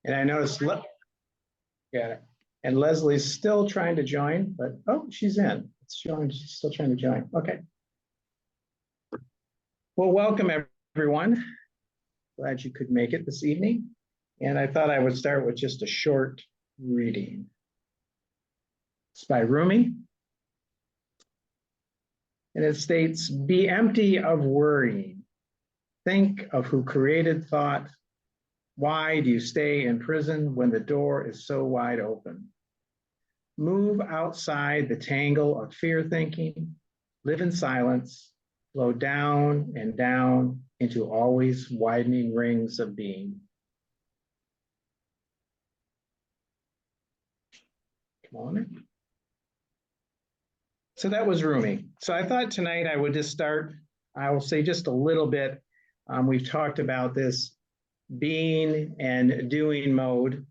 And I noticed, yeah, and Leslie's still trying to join, but oh, she's in. It's showing she's still trying to join. Okay. Well, welcome everyone. Glad you could make it this evening. And I thought I would start with just a short reading. It's by Rumi. And it states, be empty of worrying. Think of who created thought. Why do you stay in prison when the door is so wide open? Move outside the tangle of fear thinking. Live in silence. Flow down and down into always widening rings of being. Come on in. So that was Rumi. So I thought tonight I would just start, I will say just a little bit. We've talked about this being and doing mode.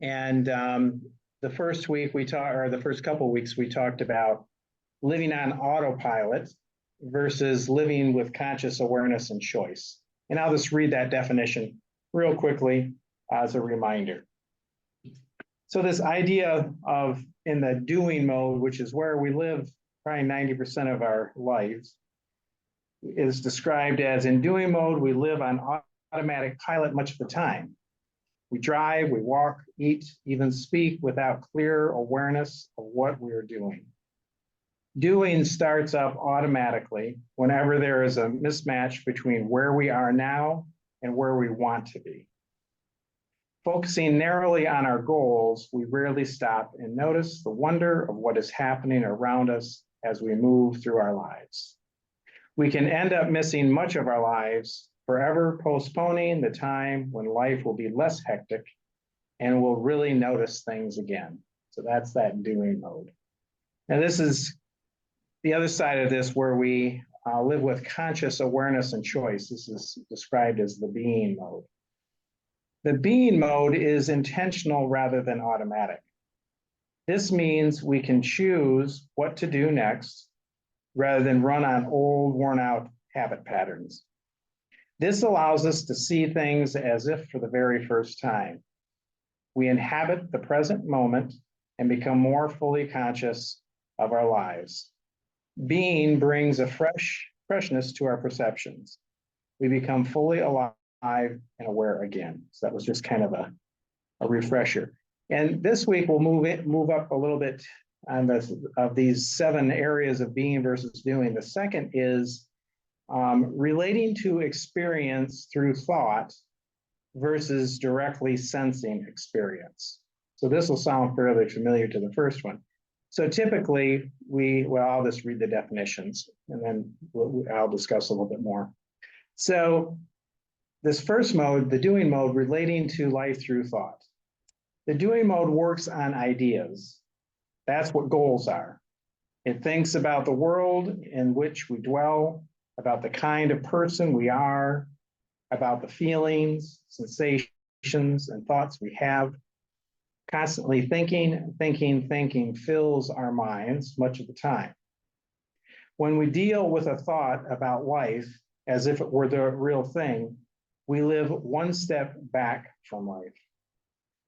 And the first week we talked, or the first couple of weeks, we talked about living on autopilot versus living with conscious awareness and choice. And I'll just read that definition real quickly as a reminder. So this idea of in the doing mode, which is where we live probably 90% of our lives, is described as in doing mode, we live on automatic pilot much of the time. We drive, we walk, eat, even speak without clear awareness of what we are doing. Doing starts up automatically whenever there is a mismatch between where we are now and where we want to be. Focusing narrowly on our goals, we rarely stop and notice the wonder of what is happening around us as we move through our lives. We can end up missing much of our lives, forever postponing the time when life will be less hectic and we'll really notice things again. So that's that doing mode. Now this is the other side of this where we live with conscious awareness and choice. This is described as the being mode. The being mode is intentional rather than automatic. This means we can choose what to do next rather than run on old, worn out habit patterns. This allows us to see things as if for the very first time. We inhabit the present moment and become more fully conscious of our lives. Being brings a freshness to our perceptions. We become fully alive and aware again. So that was just kind of a refresher. And this week we'll move up a little bit on this of these 7 areas of being versus doing. The second is relating to experience through thought versus directly sensing experience. So this will sound fairly familiar to the first one. So typically I'll just read the definitions and then I'll discuss a little bit more. So this first mode, the doing mode, relating to life through thought. The doing mode works on ideas. That's what goals are. It thinks about the world in which we dwell, about the kind of person we are, about the feelings, sensations, and thoughts we have. Constantly thinking fills our minds much of the time. When we deal with a thought about life as if it were the real thing, we live one step back from life.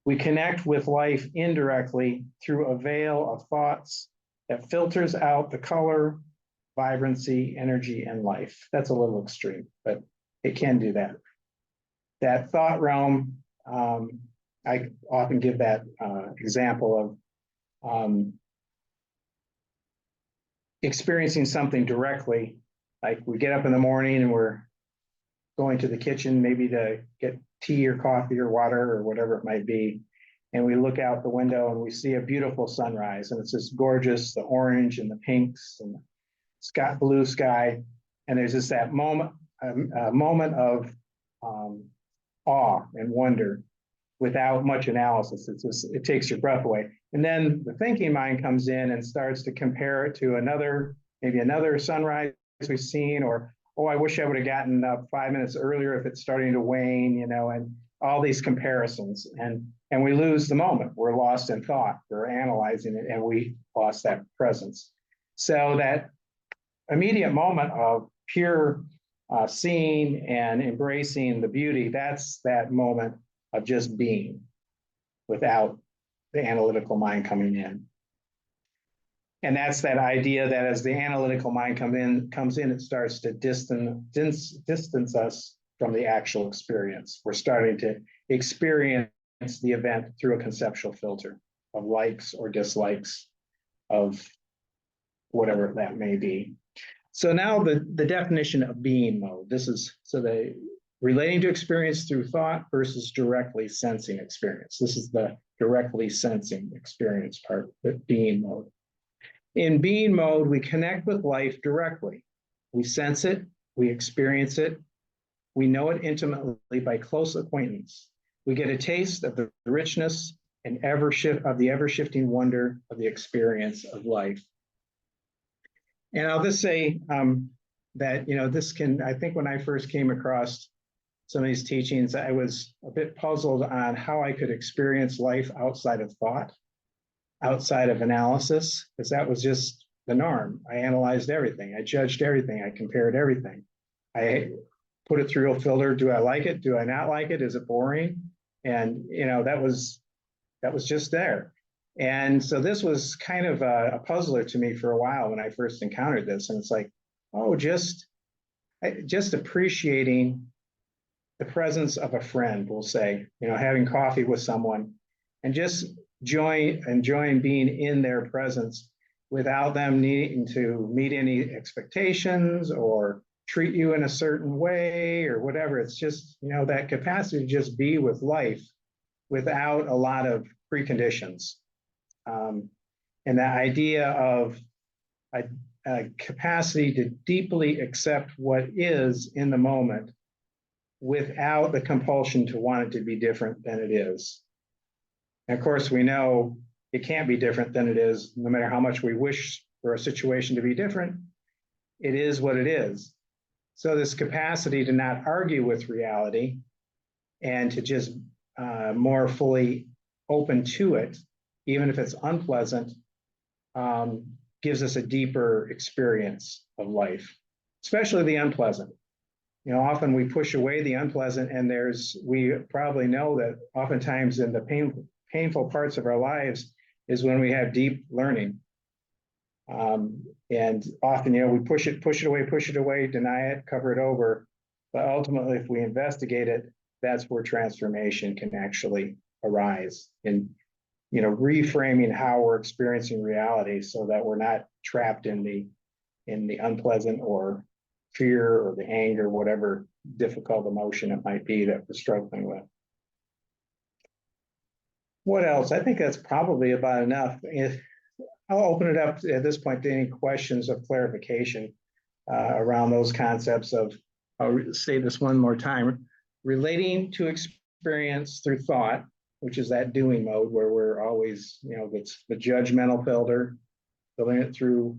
We connect with life indirectly through a veil of thoughts that filters out the color, vibrancy, energy, and life. That's a little extreme, but it can do that. That thought realm, I often give that example of experiencing something directly. Like we get up in the morning and we're going to the kitchen, maybe to get tea or coffee or water or whatever it might be. And we look out the window and we see a beautiful sunrise, and it's just gorgeous, the orange and the pinks and the blue sky. And there's just that moment, a moment of awe and wonder without much analysis. It's just, it takes your breath away. And then the thinking mind comes in and starts to compare it to maybe another sunrise we've seen, or, oh, I wish I would have gotten up 5 minutes earlier if it's starting to wane, and all these comparisons. And we lose the moment. We're lost in thought. We're analyzing it, and we lost that presence. So that immediate moment of pure seeing and embracing the beauty, that's that moment of just being without the analytical mind coming in. And that's that idea that as the analytical mind comes in, it starts to distance us from the actual experience. We're starting to experience the event through a conceptual filter of likes or dislikes of whatever that may be. So now the definition of being mode. This is so the relating to experience through thought versus directly sensing experience. This is the directly sensing experience part, the being mode. In being mode, we connect with life directly. We sense it, we experience it, we know it intimately by close acquaintance. We get a taste of the richness and the ever-shifting wonder of the experience of life. And I'll just say that, this can, I think when I first came across some of these teachings, I was a bit puzzled on how I could experience life outside of thought, outside of analysis, because that was just the norm. I analyzed everything. I judged everything. I compared everything. I put it through a filter. Do I like it? Do I not like it? Is it boring? And, that was just there. And so this was kind of a puzzler to me for a while when I first encountered this. And it's like, oh, just appreciating the presence of a friend, we'll say, having coffee with someone and just enjoying being in their presence without them needing to meet any expectations or treat you in a certain way or whatever. It's just, that capacity to just be with life without a lot of preconditions. And the idea of a capacity to deeply accept what is in the moment without the compulsion to want it to be different than it is. And of course, we know it can't be different than it is, no matter how much we wish for a situation to be different. It is what it is. So this capacity to not argue with reality and to just more fully open to it, even if it's unpleasant, gives us a deeper experience of life, especially the unpleasant. Often we push away the unpleasant, and we probably know that oftentimes in the painful parts of our lives is when we have deep learning. And often, we push it away, deny it, cover it over. But ultimately, if we investigate it, that's where transformation can actually arise in, reframing how we're experiencing reality so that we're not trapped in the unpleasant or fear or the anger, whatever difficult emotion it might be that we're struggling with. What else? I think that's probably about enough. I'll open it up at this point to any questions of clarification around those concepts of, I'll say this one more time, relating to experience through thought, which is that doing mode where we're always, it's the judgmental filter, filtering it through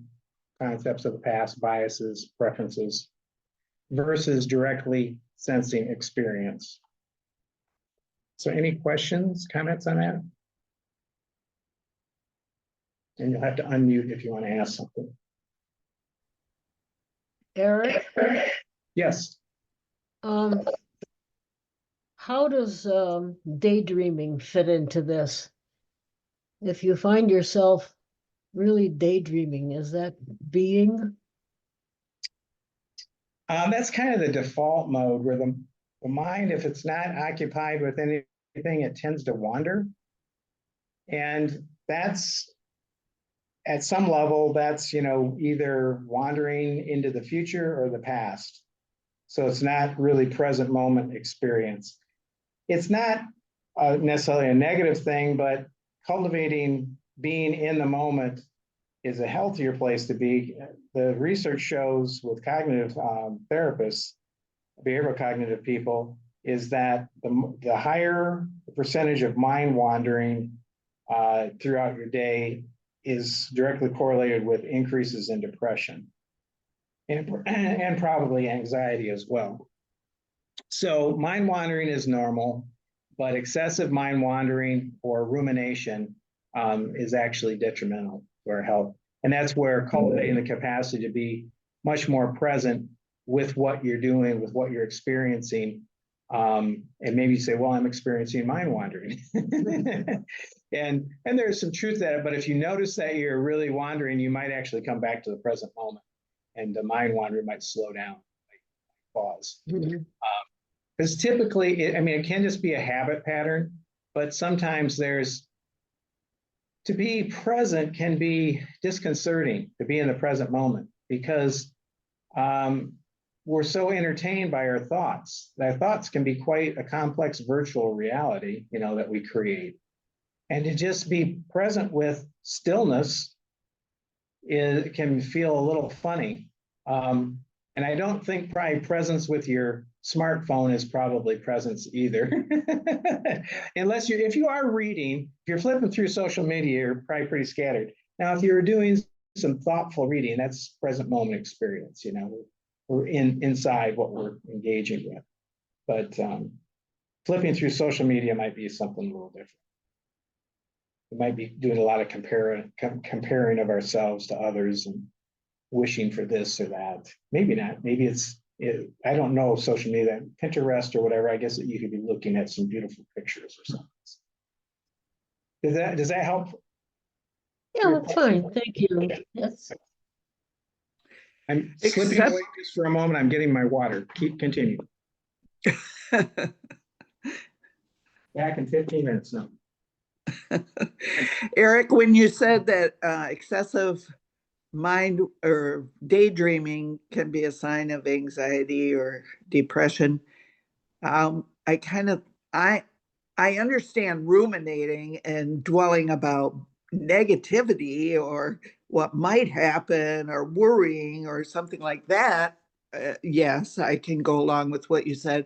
concepts of the past, biases, preferences, versus directly sensing experience. So any questions, comments on that? And you'll have to unmute if you want to ask something. Eric? Yes. How does daydreaming fit into this? If you find yourself really daydreaming, is that being? That's kind of the default mode where the mind, if it's not occupied with anything, it tends to wander. And that's, at some level, that's, either wandering into the future or the past. So it's not really present moment experience. It's not necessarily a negative thing, but cultivating being in the moment is a healthier place to be. The research shows with cognitive therapists, behavioral cognitive people, is that the higher the percentage of mind wandering throughout your day is directly correlated with increases in depression and probably anxiety as well. So mind wandering is normal, but excessive mind wandering or rumination is actually detrimental to our health. And that's where cultivating the capacity to be much more present with what you're doing, with what you're experiencing, And maybe you say, well, I'm experiencing mind wandering. And there's some truth to that, but if you notice that you're really wandering, you might actually come back to the present moment, and the mind wandering might slow down, like pause. Mhm. Because typically, it can just be a habit pattern, but sometimes to be present can be disconcerting, to be in the present moment, because um, we're so entertained by our thoughts. Our thoughts can be quite a complex virtual reality, that we create. And to just be present with stillness can feel a little funny. Um, and I don't think probably presence with your smartphone is probably presence either. Unless if you are reading, if you're flipping through social media, you're probably pretty scattered. Now, if you're doing some thoughtful reading, that's present moment experience. We're inside what we're engaging with. But flipping through social media might be something a little different. We might be doing a lot of comparing of ourselves to others and wishing for this or that. Maybe not. Maybe I don't know, social media, Pinterest or whatever. I guess that you could be looking at some beautiful pictures or something. Does that help? Yeah, that's fine. Thank you. Yes. I'm slipping away just for a moment. I'm getting my water. Continue. Back in 15 minutes now. Eric, when you said that excessive mind or daydreaming can be a sign of anxiety or depression, I kind of I understand ruminating and dwelling about negativity or what might happen or worrying or something like that. Yes, I can go along with what you said.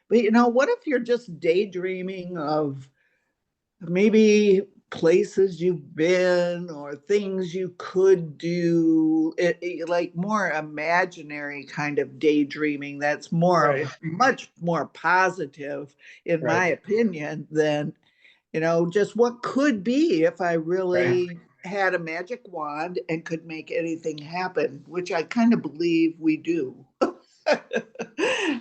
But what if you're just daydreaming of maybe places you've been or things you could do, like more imaginary kind of daydreaming that's Right. much more positive, in my Right. opinion, than just what could be if I Right. really had a magic wand and could make anything happen, which I kind of believe we do.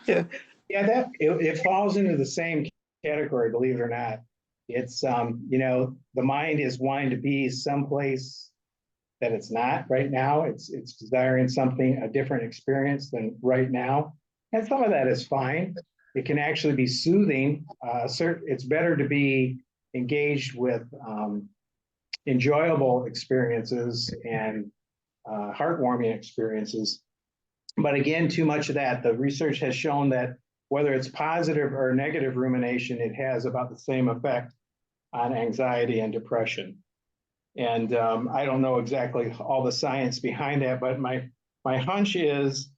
Yeah. Yeah, it falls into the same category, believe it or not. It's the mind is wanting to be someplace that it's not right now. It's desiring something, a different experience than right now. And some of that is fine. It can actually be soothing. It's better to be engaged with enjoyable experiences and heartwarming experiences. But again, too much of that, the research has shown that whether it's positive or negative rumination, it has about the same effect on anxiety and depression. And I don't know exactly all the science behind that, but my hunch is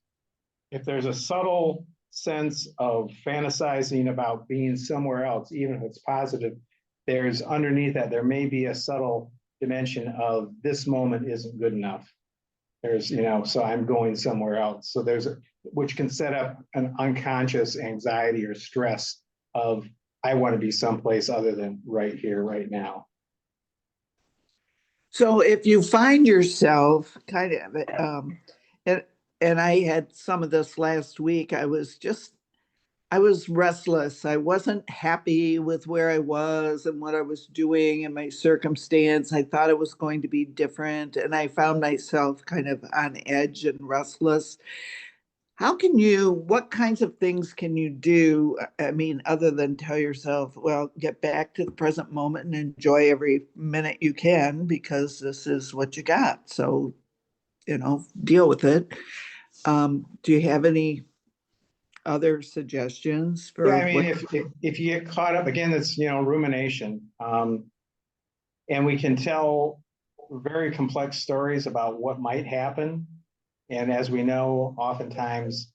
if there's a subtle sense of fantasizing about being somewhere else, even if it's positive, there's underneath that, there may be a subtle dimension of this moment isn't good enough. So I'm going somewhere else. So which can set up an unconscious anxiety or stress of, I want to be someplace other than right here, right now. So if you find yourself kind of, and I had some of this last week, I was restless. I wasn't happy with where I was and what I was doing and my circumstance. I thought it was going to be different, and I found myself kind of on edge and restless. What kinds of things can you do? I mean, other than tell yourself, well, get back to the present moment and enjoy every minute you can because this is what you got. So, deal with it. Do you have any other suggestions Yeah, for what? if you get caught up again, it's rumination, and we can tell very complex stories about what might happen. And as we know, oftentimes,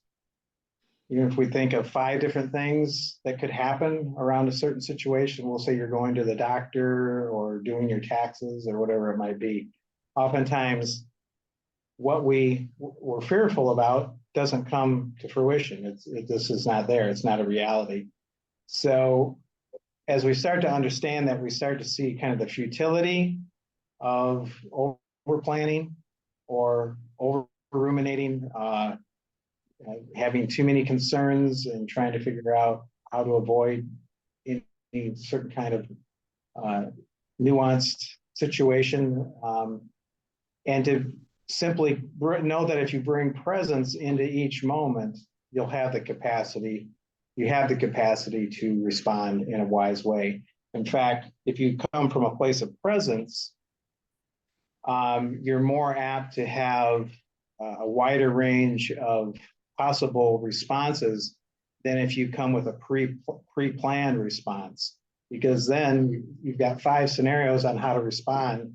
even if we think of 5 different things that could happen around a certain situation, we'll say you're going to the doctor or doing your taxes or whatever it might be. Oftentimes, what we were fearful about doesn't come to fruition. This is not there. It's not a reality. So as we start to understand that, we start to see kind of the futility of over planning or over ruminating, having too many concerns and trying to figure out how to avoid any certain kind of nuanced situation, and to simply know that if you bring presence into each moment, you'll have the capacity. You have the capacity to respond in a wise way. In fact, if you come from a place of presence, you're more apt to have a wider range of possible responses than if you come with a pre-planned response, because then you've got 5 scenarios on how to respond,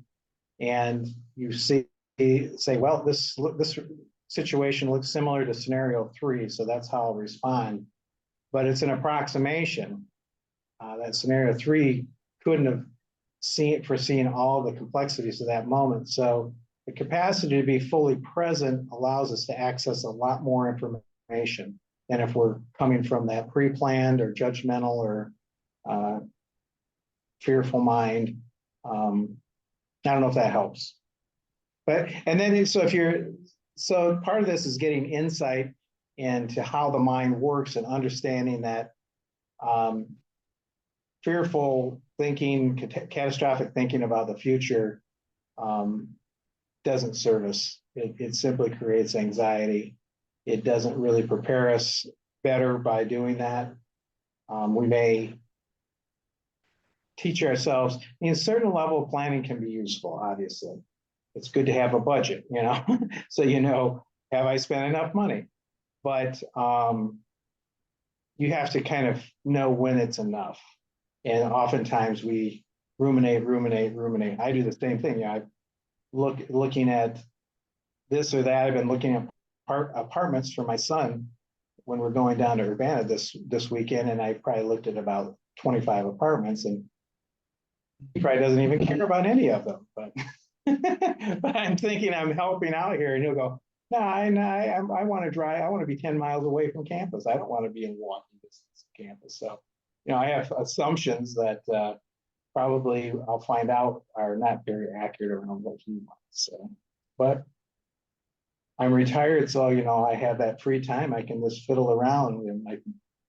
and you say, well, this situation looks similar to scenario 3, so that's how I'll respond. But it's an approximation. That scenario 3 couldn't have foreseen all the complexities of that moment. So the capacity to be fully present allows us to access a lot more information than if we're coming from that pre-planned or judgmental or fearful mind. I don't know if that helps. But, and then, so part of this is getting insight into how the mind works and understanding that fearful thinking, catastrophic thinking about the future doesn't serve us. It simply creates anxiety. It doesn't really prepare us better by doing that. We may teach ourselves, a certain level of planning can be useful, obviously. It's good to have a budget, so have I spent enough money? But you have to kind of know when it's enough. And oftentimes we ruminate. I do the same thing. I looking at this or that. I've been looking at apartments for my son when we're going down to Urbana this weekend, and I probably looked at about 25 apartments, and he probably doesn't even care about any of them. But but I'm thinking I'm helping out here, and he'll go, no, I want to drive. I want to be 10 miles away from campus. I don't want to be in walking distance of campus. So, I have assumptions that probably I'll find out are not very accurate around what he wants. So, but I'm retired, so I have that free time. I can just fiddle around,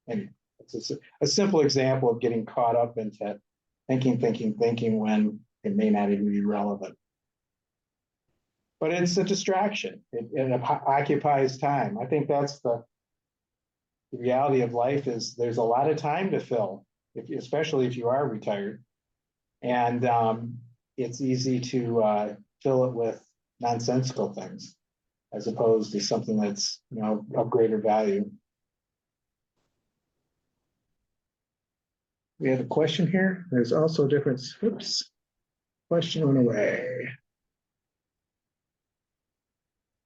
and it's a simple example of getting caught up into thinking when it may not even be relevant. But it's a distraction. It occupies time. I think that's the reality of life, is there's a lot of time to fill, especially if you are retired. And it's easy to fill it with nonsensical things as opposed to something that's, of greater value. We have a question here. There's also difference. Oops. Question went away.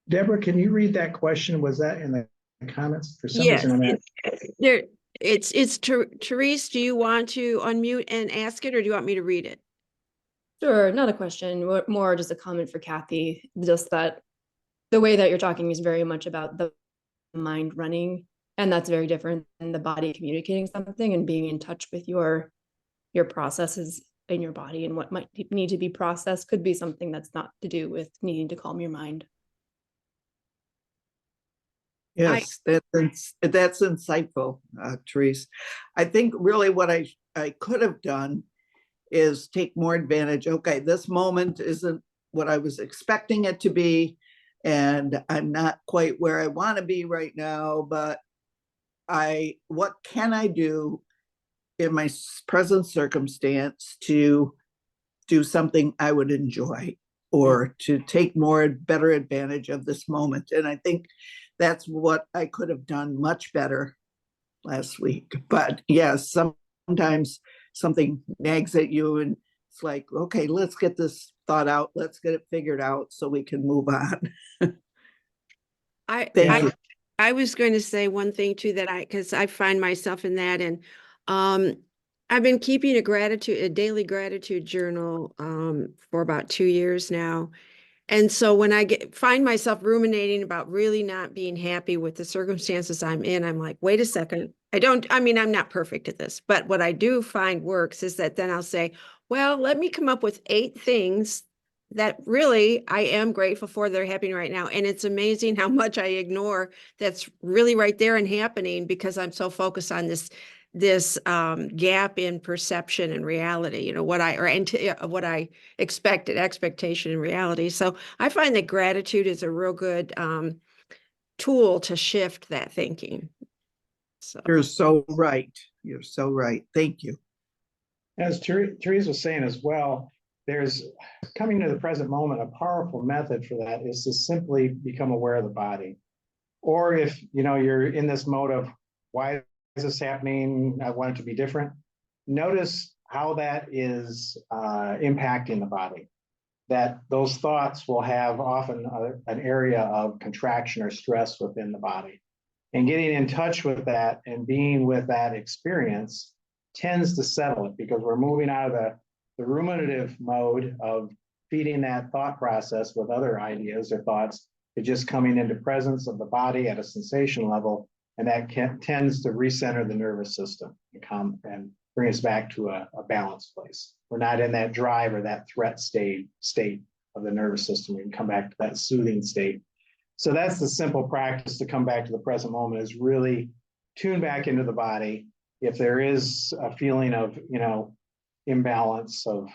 Deborah, can you read that question? Was that in the comments? For some reason, it's Therese. Do you want to unmute and ask it, or do you want me to read it? Sure, not a question, more just a comment for Kathy. Just that the way that you're talking is very much about the mind running, and that's very different than the body communicating something and being in touch with your processes in your body, and what might need to be processed could be something that's not to do with needing to calm your mind. Yes, that's insightful, Therese. I think really what I could have done is take more advantage. Okay, this moment isn't what I was expecting it to be, and I'm not quite where I want to be right now, but what can I do in my present circumstance to do something I would enjoy, or to take better advantage of this moment? And I think that's what I could have done much better last week. But yes, sometimes something nags at you, and it's like, okay, let's get this thought out. Let's get it figured out so we can move on. I was going to say one thing too, because I find myself in that, and I've been keeping a daily gratitude journal for about 2 years now. And so when I find myself ruminating about really not being happy with the circumstances I'm in, I'm like, wait a second. I'm not perfect at this, but what I do find works is that then I'll say, well, let me come up with 8 things that really I am grateful for that are happening right now. And it's amazing how much I ignore that's really right there and happening, because I'm so focused on this this gap in perception and reality, you know, what I expected, expectation and reality. So I find that gratitude is a real good tool to shift that thinking. So You're so right. You're so right. Thank you. As Therese was saying as well, there's coming to the present moment. A powerful method for that is to simply become aware of the body. Or if you know you're in this mode of why is this happening? I want it to be different. Notice how that is impacting the body. That those thoughts will have often an area of contraction or stress within the body. And getting in touch with that and being with that experience tends to settle it because we're moving out of the ruminative mode of feeding that thought process with other ideas or thoughts to just coming into presence of the body at a sensation level. And that tends to recenter the nervous system and bring us back to a balanced place. We're not in that drive or that threat state of the nervous system. We can come back to that soothing state. So that's the simple practice to come back to the present moment, is really tune back into the body. If there is a feeling of, you know, imbalance of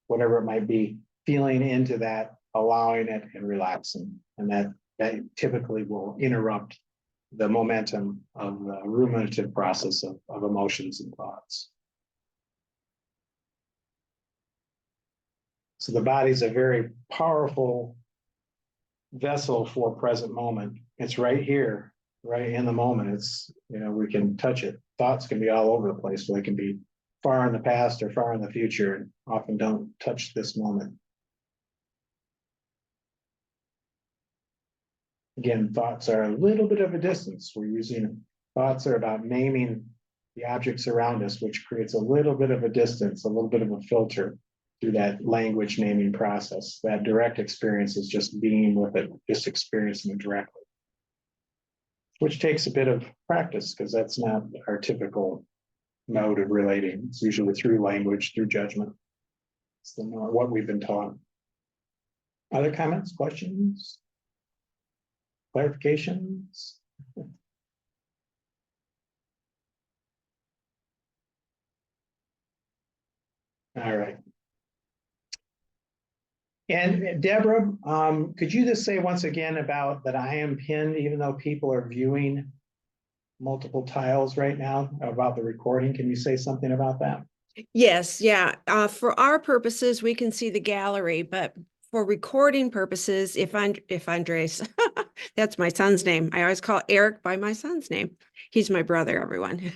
whatever it might be, feeling into that, allowing it and relaxing. And that typically will interrupt the momentum of the ruminative process of emotions and thoughts. So the body's a very powerful vessel for present moment. It's right here, right in the moment. It's, you know, we can touch it. Thoughts can be all over the place. So they can be far in the past or far in the future and often don't touch this moment. Again, thoughts are a little bit of a distance. Thoughts are about naming the objects around us, which creates a little bit of a distance, a little bit of a filter through that language naming process. That direct experience is just being with it, just experiencing it directly, which takes a bit of practice because that's not our typical mode of relating. It's usually through language, through judgment. It's what we've been taught. Other comments, questions, clarifications? All right. And Deborah, could you just say once again about that I am pinned, even though people are viewing multiple tiles right now, about the recording? Can you say something about that? yes, yeah. For our purposes, we can see the gallery, but for recording purposes, if Andres, that's my son's name. I always call Eric by my son's name. He's my brother, everyone.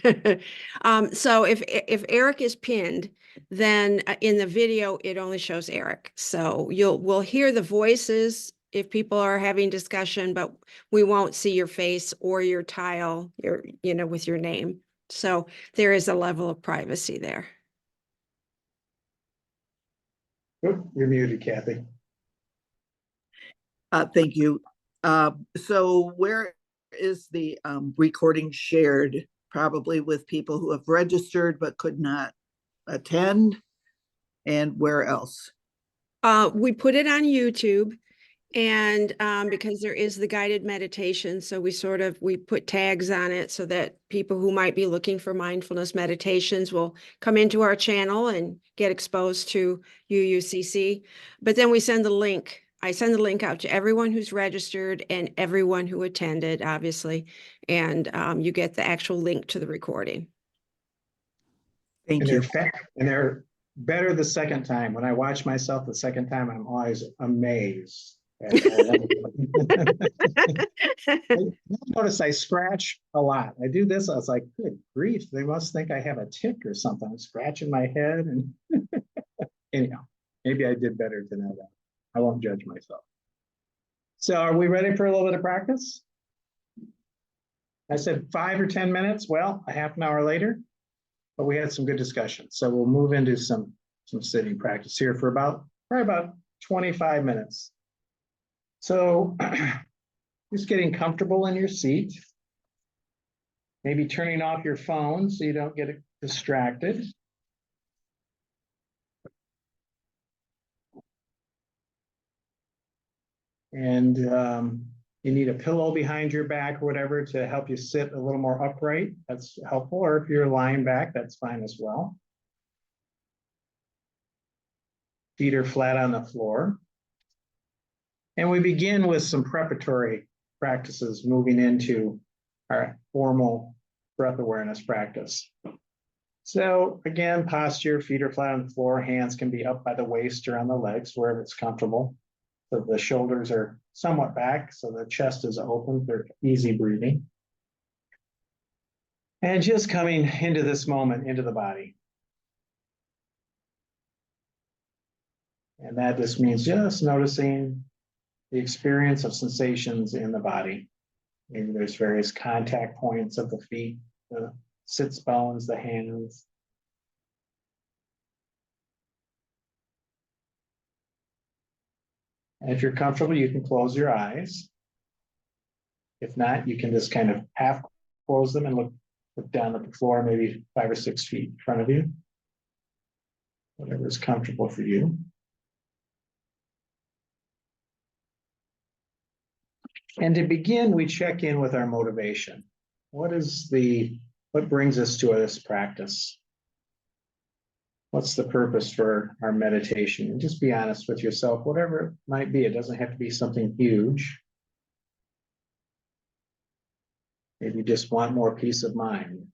So if Eric is pinned, then in the video it only shows Eric. So we'll hear the voices if people are having discussion, but we won't see your face or your tile, with your name. So there is a level of privacy there. Oop, you're muted, Kathy. Thank you. So where is the recording shared? Probably with people who have registered but could not attend. And where else? We put it on YouTube, and because there is the guided meditation, so we put tags on it so that people who might be looking for mindfulness meditations will come into our channel and get exposed to UUCC. But then we send the link. I send the link out to everyone who's registered and everyone who attended, obviously, and you get the actual link to the recording. Thank And you. they're better the second time. When I watch myself the second time, I'm always amazed. I notice I scratch a lot. I do this. I was like, good grief, they must think I have a tick or something. I'm scratching my head. And anyhow, maybe I did better to know that. I won't judge myself. So are we ready for a little bit of practice? I said 5 or 10 minutes. Well, a half an hour later, but we had some good discussion. So we'll move into some sitting practice here for probably about 25 minutes. So just getting comfortable in your seat. Maybe turning off your phone so you don't get distracted. And you need a pillow behind your back or whatever to help you sit a little more upright, that's helpful. Or if you're lying back, that's fine as well. Feet are flat on the floor. And we begin with some preparatory practices moving into our formal breath awareness practice. So again, posture, feet are flat on the floor, hands can be up by the waist or on the legs, wherever it's comfortable. So the shoulders are somewhat back, so the chest is open for easy breathing. And just coming into this moment, into the body. And that just means just noticing the experience of sensations in the body. Maybe there's various contact points of the feet, the sits bones, the hands. And if you're comfortable, you can close your eyes. If not, you can just kind of half close them and look down at the floor, maybe 5 or 6 feet in front of you. Whatever is comfortable for you. And to begin, we check in with our motivation. What brings us to this practice? What's the purpose for our meditation? And just be honest with yourself, whatever it might be. It doesn't have to be something huge. Maybe you just want more peace of mind,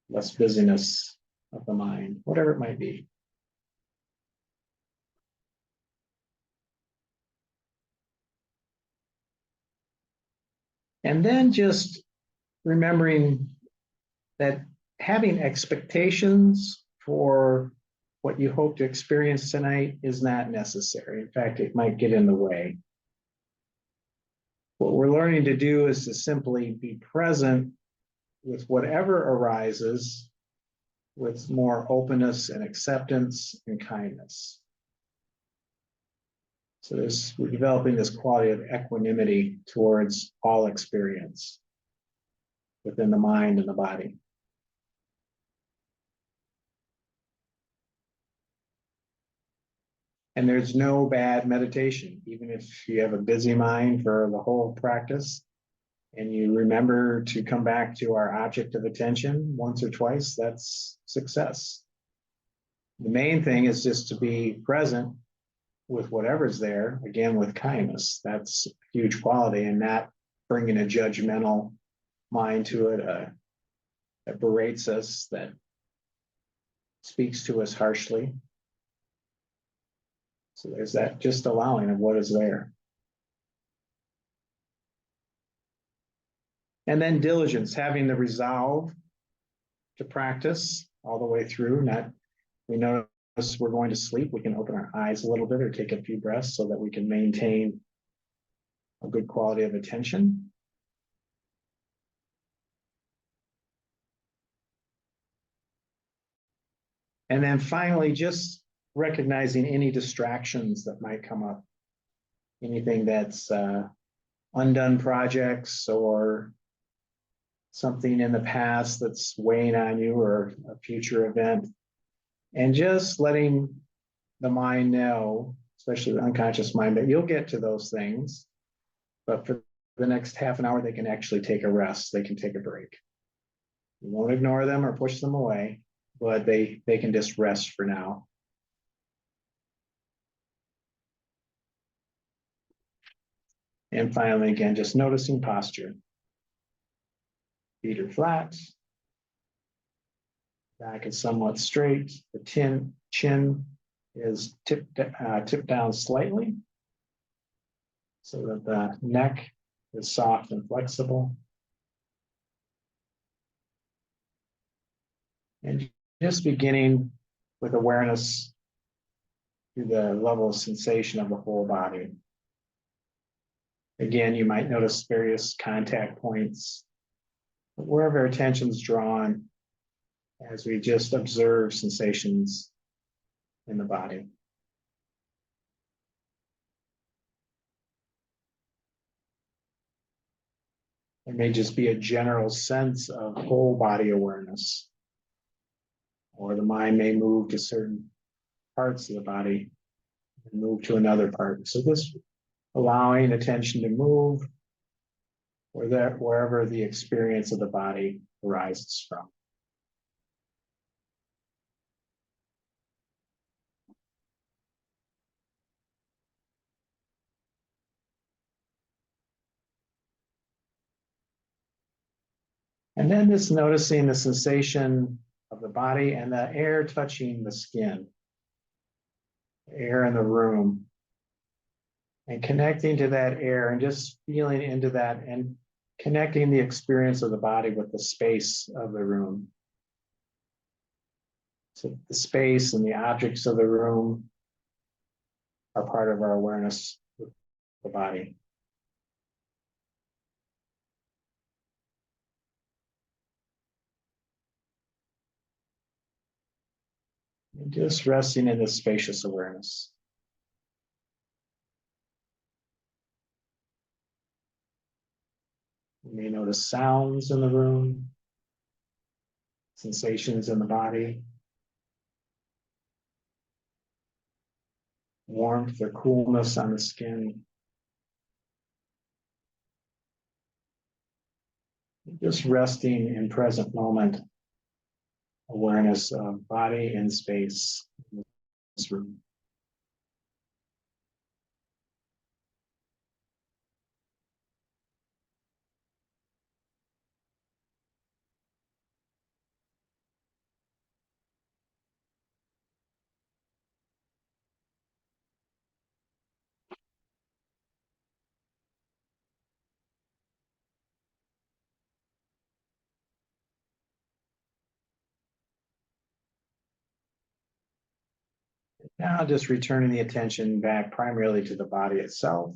less busyness of the mind, whatever it might be. And then just remembering that having expectations for what you hope to experience tonight is not necessary. In fact, it might get in the way. What we're learning to do is to simply be present with whatever arises with more openness and acceptance and kindness. So we're developing this quality of equanimity towards all experience within the mind and the body. And there's no bad meditation, even if you have a busy mind for the whole practice and you remember to come back to our object of attention once or twice, that's success. The main thing is just to be present with whatever's there, again, with kindness. That's a huge quality, and not bringing a judgmental mind to it that berates us, that speaks to us harshly. So there's that just allowing of what is there. And then diligence, having the resolve to practice all the way through. We notice we're going to sleep, we can open our eyes a little bit or take a few breaths so that we can maintain a good quality of attention. And then finally, just recognizing any distractions that might come up. Anything that's undone projects or something in the past that's weighing on you or a future event. And just letting the mind know, especially the unconscious mind, that you'll get to those things. But for the next half an hour, they can actually take a rest. They can take a break. You won't ignore them or push them away, but they can just rest for now. And finally, again, just noticing posture. Feet are flat. Back is somewhat straight. The chin is tipped down slightly so that the neck is soft and flexible. And just beginning with awareness to the level of sensation of the whole body. Again, you might notice various contact points, but wherever our attention's drawn as we just observe sensations in the body. There may just be a general sense of whole body awareness, or the mind may move to certain parts of the body and move to another part. So this allowing attention to move wherever the experience of the body arises from. And then just noticing the sensation of the body and the air touching the skin, air in the room, and connecting to that air and just feeling into that and connecting the experience of the body with the space of the room. So the space and the objects of the room are part of our awareness with the body. And just resting in this spacious awareness. You may notice sounds in the room, sensations in the body, warmth or coolness on the skin. Just resting in present moment awareness of body and space in this room. Now just returning the attention back primarily to the body itself.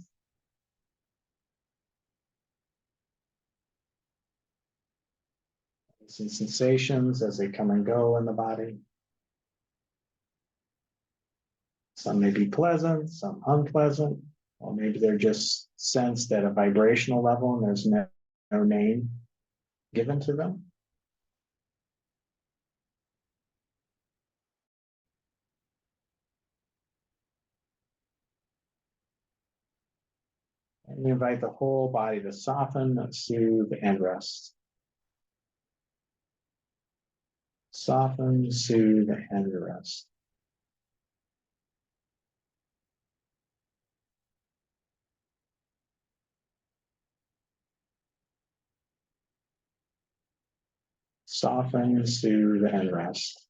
Some sensations as they come and go in the body. Some may be pleasant, some unpleasant, or maybe they're just sensed at a vibrational level and there's no name given to them. And we invite the whole body to soften, soothe, and rest. Soften, soothe, and rest. Soften, soothe, and rest.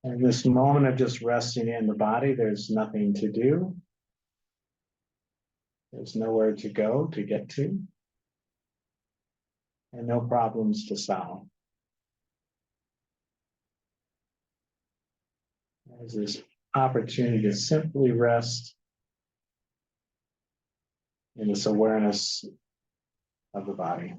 And this moment of just resting in the body, there's nothing to do. There's nowhere to go to get to. And no problems to solve. There's this opportunity to simply rest in this awareness of the body.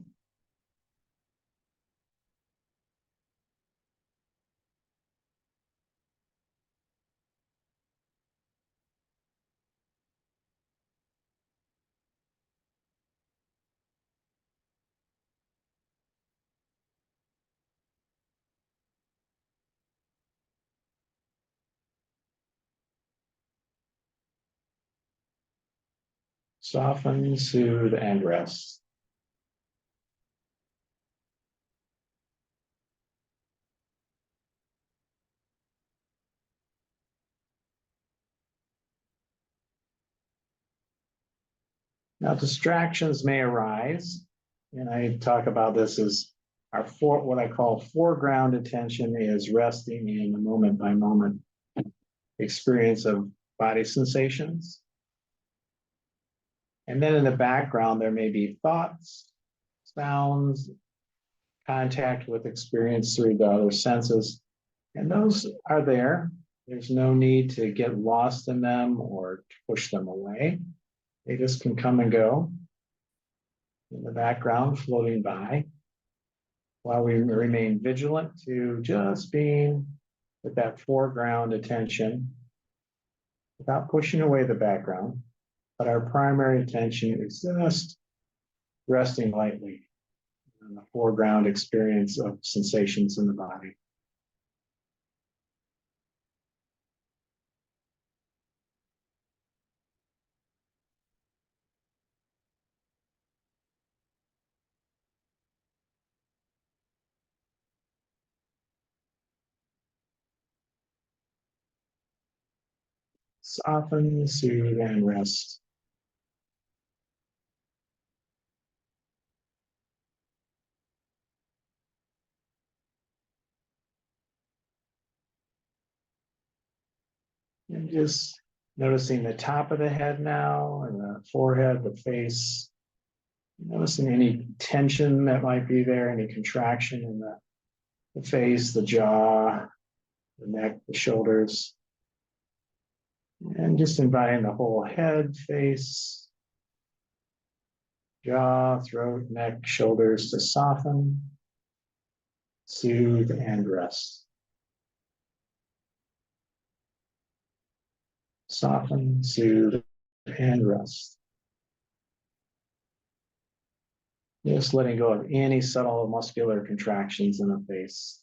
Soften, soothe, and rest. Now, distractions may arise, and I talk about this as what I call foreground attention is resting in the moment by moment experience of body sensations. And then in the background, there may be thoughts, sounds, contact with experience through the other senses. And those are there. There's no need to get lost in them or to push them away. They just can come and go in the background, floating by, while we remain vigilant to just being with that foreground attention without pushing away the background. But our primary attention is just resting lightly on the foreground experience of sensations in the body. Soften, soothe, and rest. And just noticing the top of the head now, and the forehead, the face. Noticing any tension that might be there, any contraction in the face, the jaw, the neck, the shoulders. And just inviting the whole head, face, jaw, throat, neck, shoulders to soften, soothe, and rest. Soften, soothe, and rest. Just letting go of any subtle muscular contractions in the face.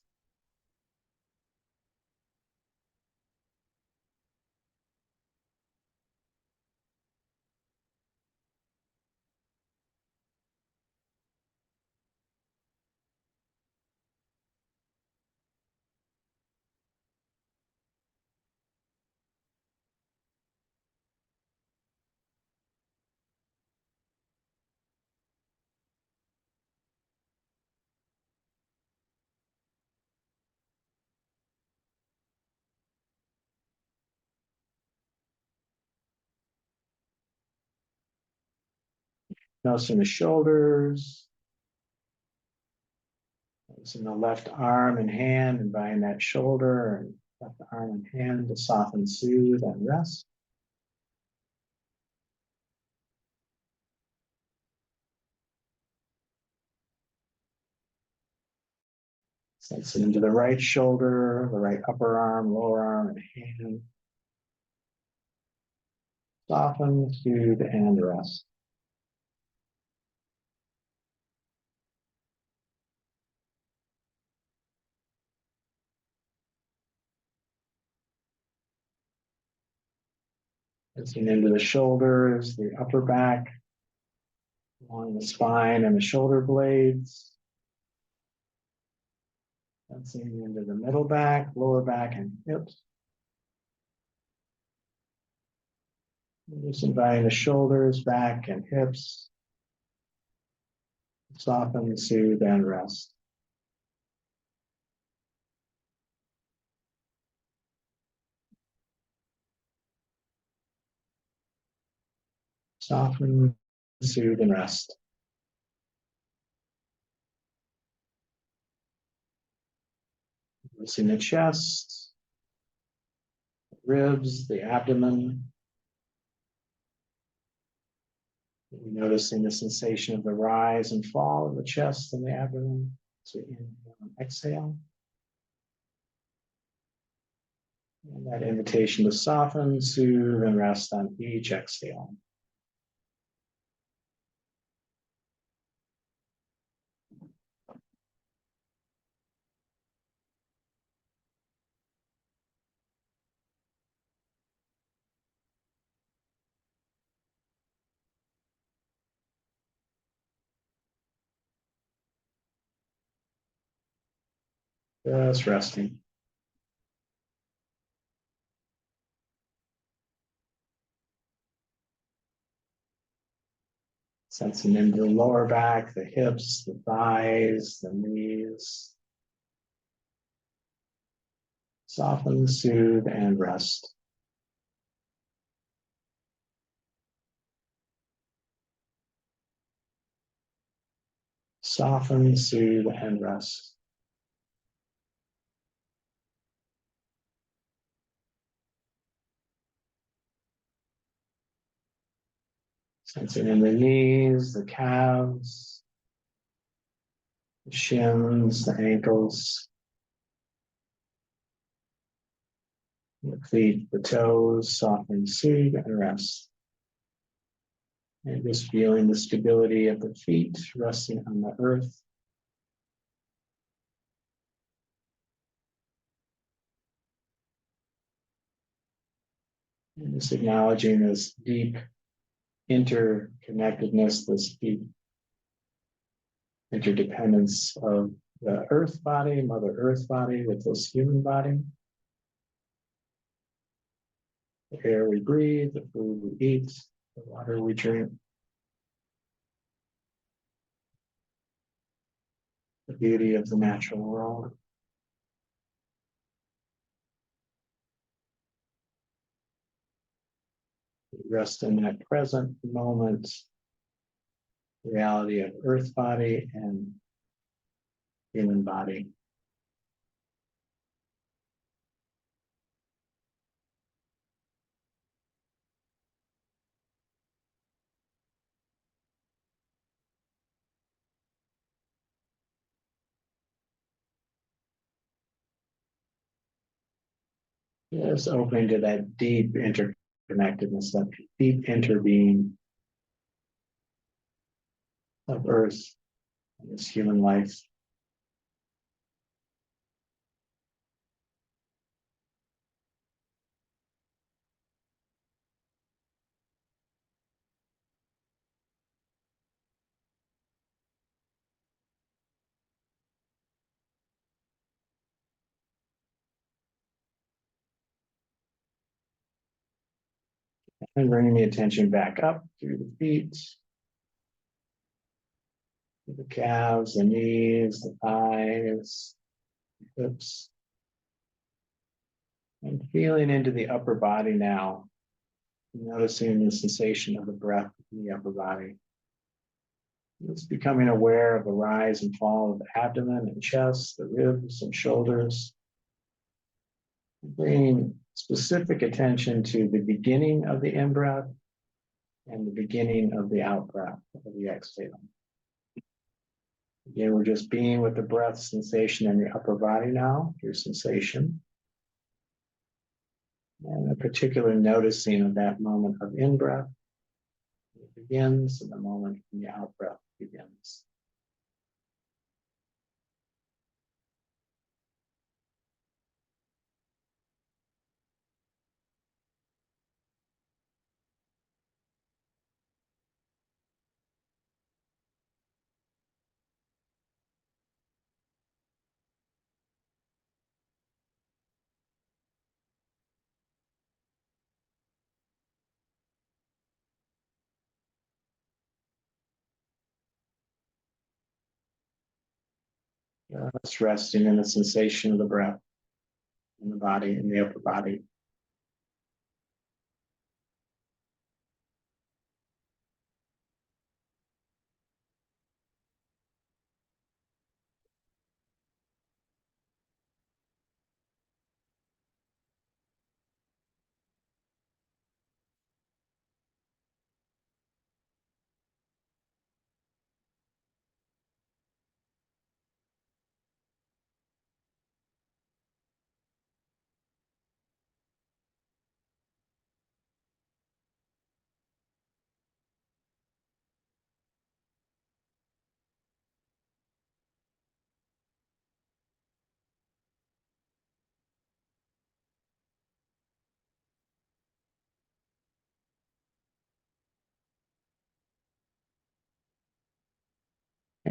Noticing the shoulders, noticing the left arm and hand, and inviting that shoulder and left arm and hand to soften, soothe, and rest. Sensing into the right shoulder, the right upper arm, lower arm, and hand. Soften, soothe, and rest. Sensing into the shoulders, the upper back, along the spine and the shoulder blades. Sensing into the middle back, lower back, and hips. Just inviting the shoulders, back, and hips. Soften, soothe, and rest. Soften, soothe, and rest. Loosen the chest, ribs, the abdomen. Noticing the sensation of the rise and fall of the chest and the abdomen. So inhale and exhale. And that invitation to soften, soothe, and rest on each exhale. Just resting. Sensing into the lower back, the hips, the thighs, the knees. Soften, soothe, and rest. Soften, soothe, and rest. Sensing in the knees, the calves, the shins, the ankles, the feet, the toes, soften, soothe, and rest. And just feeling the stability of the feet resting on the earth. And just acknowledging this deep interconnectedness, this deep interdependence of the earth body, Mother Earth body with this human body. The air we breathe, the food we eat, the water we drink. The beauty of the natural world. Rest in that present moment, reality of earth body and human body. Just opening to that deep interconnectedness, that deep interbeing of earth and this human life. And bringing the attention back up through the feet, the calves, the knees, the thighs, the hips. And feeling into the upper body now, noticing the sensation of the breath in the upper body. It's becoming aware of the rise and fall of the abdomen and chest, the ribs and shoulders. Bringing specific attention to the beginning of the in-breath and the beginning of the out-breath of the exhale. Again, we're just being with the breath sensation in the upper body now, your sensation. And a particular noticing of that moment of in-breath. It begins and the moment when the out-breath begins. Just resting in the sensation of the breath in the body, in the upper body.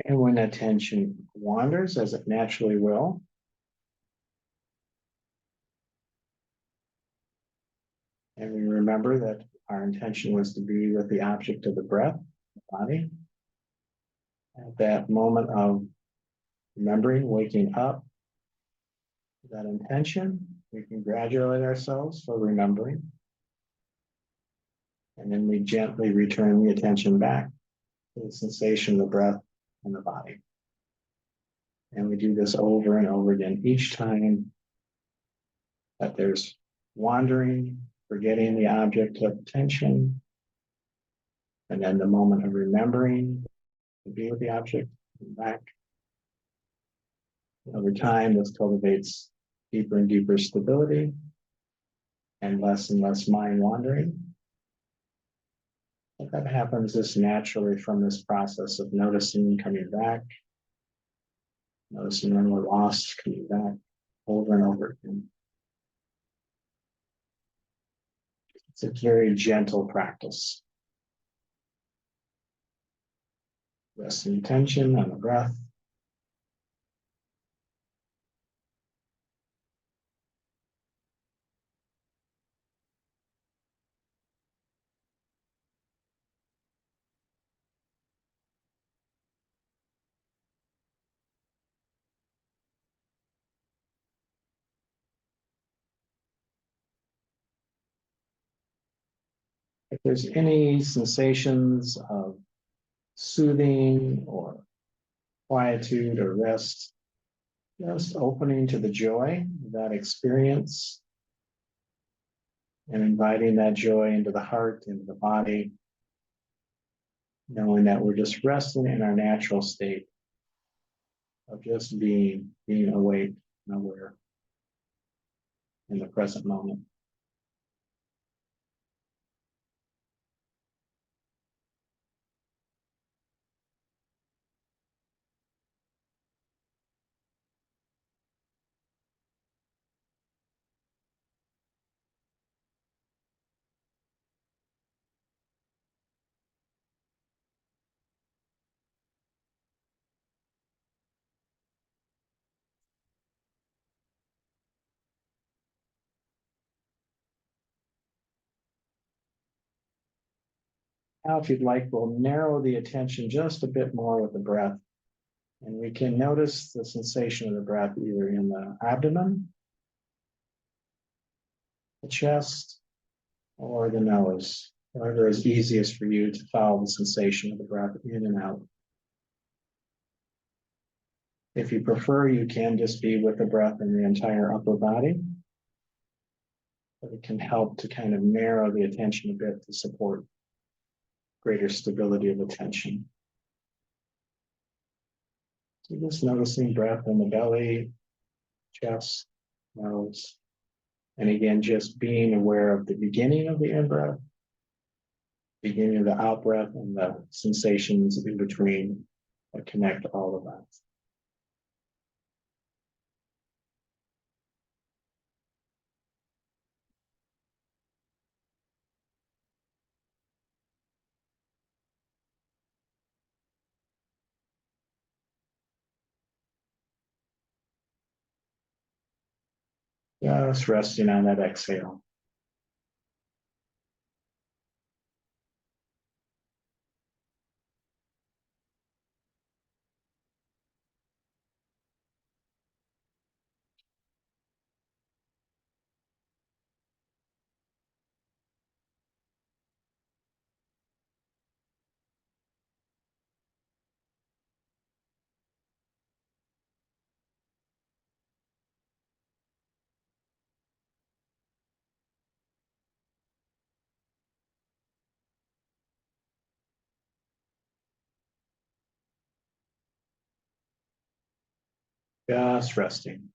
And when attention wanders, as it naturally will, and we remember that our intention was to be with the object of the breath, the body. At that moment of remembering, waking up, that intention, we congratulate ourselves for remembering. And then we gently return the attention back to the sensation of the breath and the body. And we do this over and over again, each time that there's wandering, forgetting the object of attention, and then the moment of remembering to be with the object and back. Over time, this cultivates deeper and deeper stability and less mind wandering. But that happens just naturally from this process of noticing coming back, noticing when we're lost, coming back over and over again. It's a very gentle practice. Resting attention on the breath. If there's any sensations of soothing or quietude or rest, just opening to the joy of that experience and inviting that joy into the heart, into the body, knowing that we're just resting in our natural state of just being awake and aware in the present moment. Now, if you'd like, we'll narrow the attention just a bit more with the breath. And we can notice the sensation of the breath either in the abdomen, the chest, or the nose, whatever is easiest for you to follow the sensation of the breath in and out. If you prefer, you can just be with the breath in the entire upper body. But it can help to kind of narrow the attention a bit to support greater stability of attention. So just noticing breath in the belly, chest, nose, and again, just being aware of the beginning of the in-breath, beginning of the out-breath, and the sensations in between that connect all of that. Just resting on that exhale. Just resting.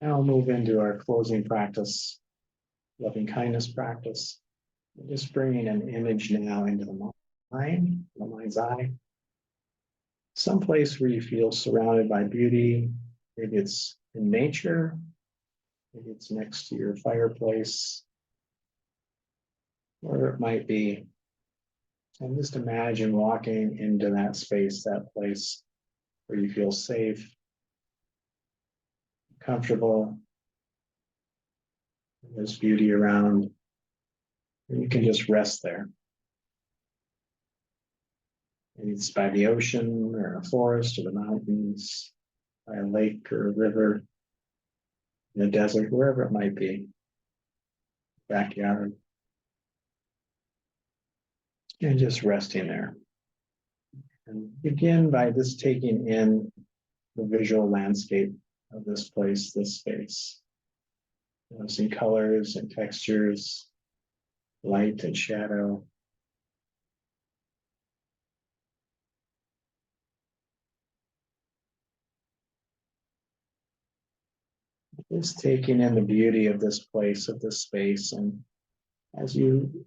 Now we'll move into our closing practice, loving kindness practice. Just bringing an image now into the mind, the mind's eye. Someplace where you feel surrounded by beauty. Maybe it's in nature. Maybe it's next to your fireplace. Or it might be. And just imagine walking into that space, that place where you feel safe, comfortable. There's beauty around. And you can just rest there. Maybe it's by the ocean or a forest or the mountains, by a lake or a river, in the desert, wherever it might be, backyard. And just resting there. And begin by just taking in the visual landscape of this place, this space. Noticing colors and textures, light and shadow. Just taking in the beauty of this place, of this space. And as you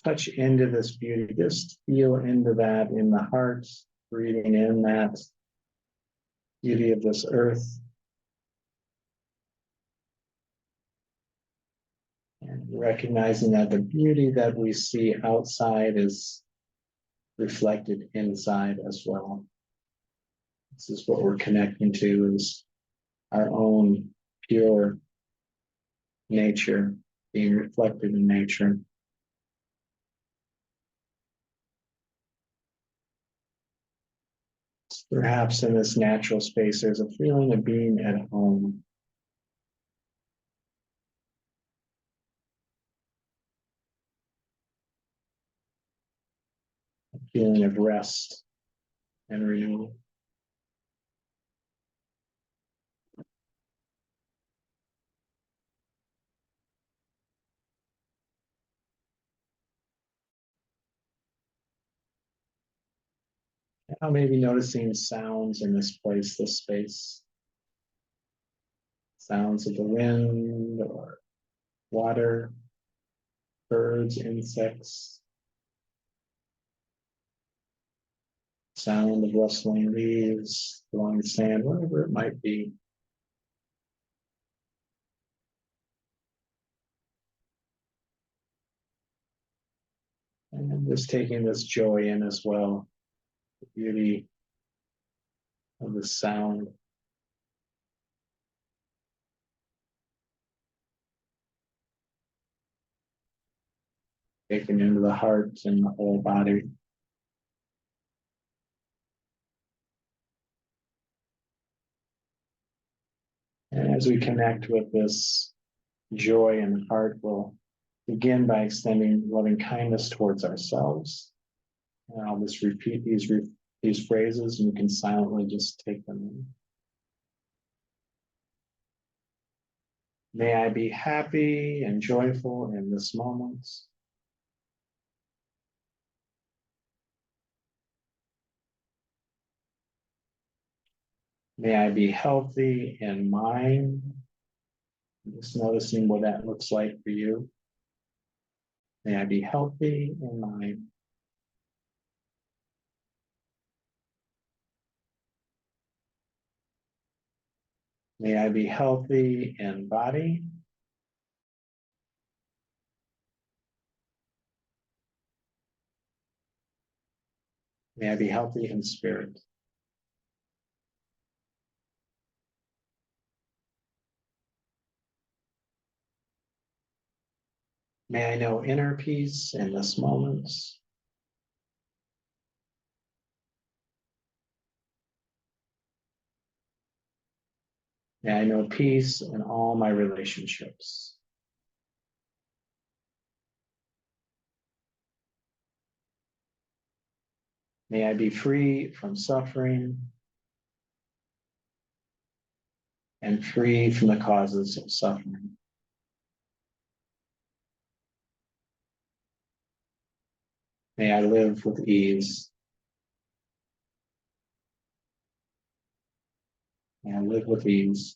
touch into this beauty, just feel into that in the heart, breathing in that beauty of this earth. And recognizing that the beauty that we see outside is reflected inside as well. This is what we're connecting to, is our own pure nature being reflected in nature. Perhaps in this natural space, there's a feeling of being at home. A feeling of rest and renewal. Now maybe noticing sounds in this place, this space. Sounds of the wind or water, birds, insects. Sound of rustling leaves, blowing sand, whatever it might be. And just taking this joy in as well, the beauty of the sound. Taken into the heart and the whole body. And as we connect with this joy and heart, we'll begin by extending loving kindness towards ourselves. And I'll just repeat these phrases, and you can silently just take them in. May I be happy and joyful in this moment. May I be healthy in mind. Just noticing what that looks like for you. May I be healthy in mind. May I be healthy in body. May I be healthy in spirit. May I know inner peace in this moment. May I know peace in all my relationships. May I be free from suffering and free from the causes of suffering. May I live with ease. May I live with ease.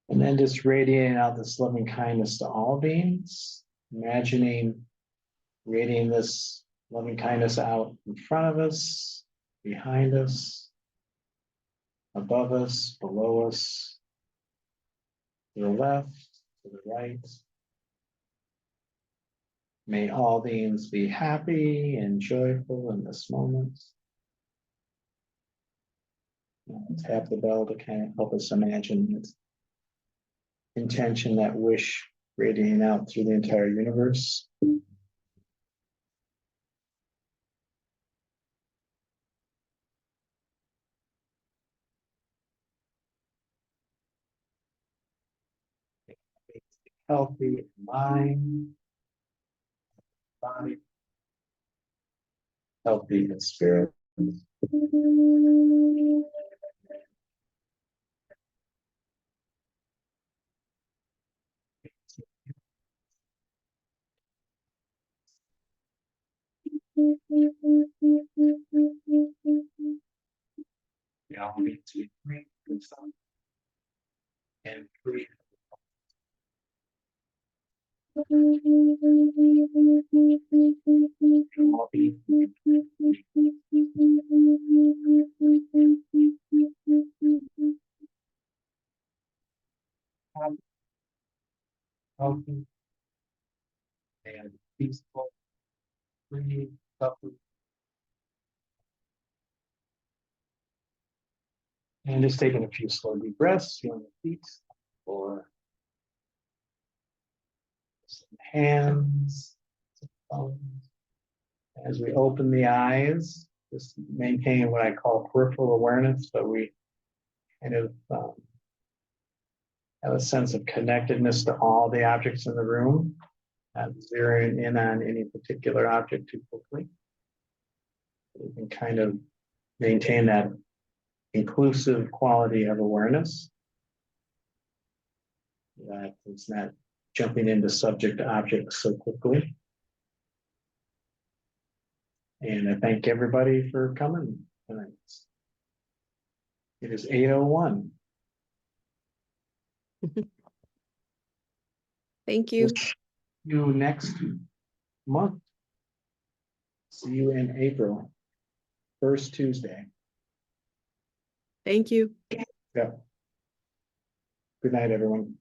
And then just radiating out this loving kindness to all beings, imagining radiating this loving kindness out in front of us, behind us, above us, below us, to the left, to the right. May all beings be happy and joyful in this moment. Tap the bell to kind of help us imagine that intention, that wish radiating out through the entire universe. healthy mind, body, healthy in spirit. We all need to drink some and breathe. All be healthy and peaceful, free, suffer. And just taking a few slow deep breaths, feeling the feet or some hands. Some thumbs. As we open the eyes, just maintain what I call peripheral awareness, but we kind of have a sense of connectedness to all the objects in the room, not zeroing in on any particular object too quickly. We can kind of maintain that inclusive quality of awareness. That it's not jumping into subject objects so quickly. And I thank everybody for coming tonight. It is 8:01. Thank you. See you next month. See you in April, first Tuesday. Thank you. Yeah. Good night, everyone.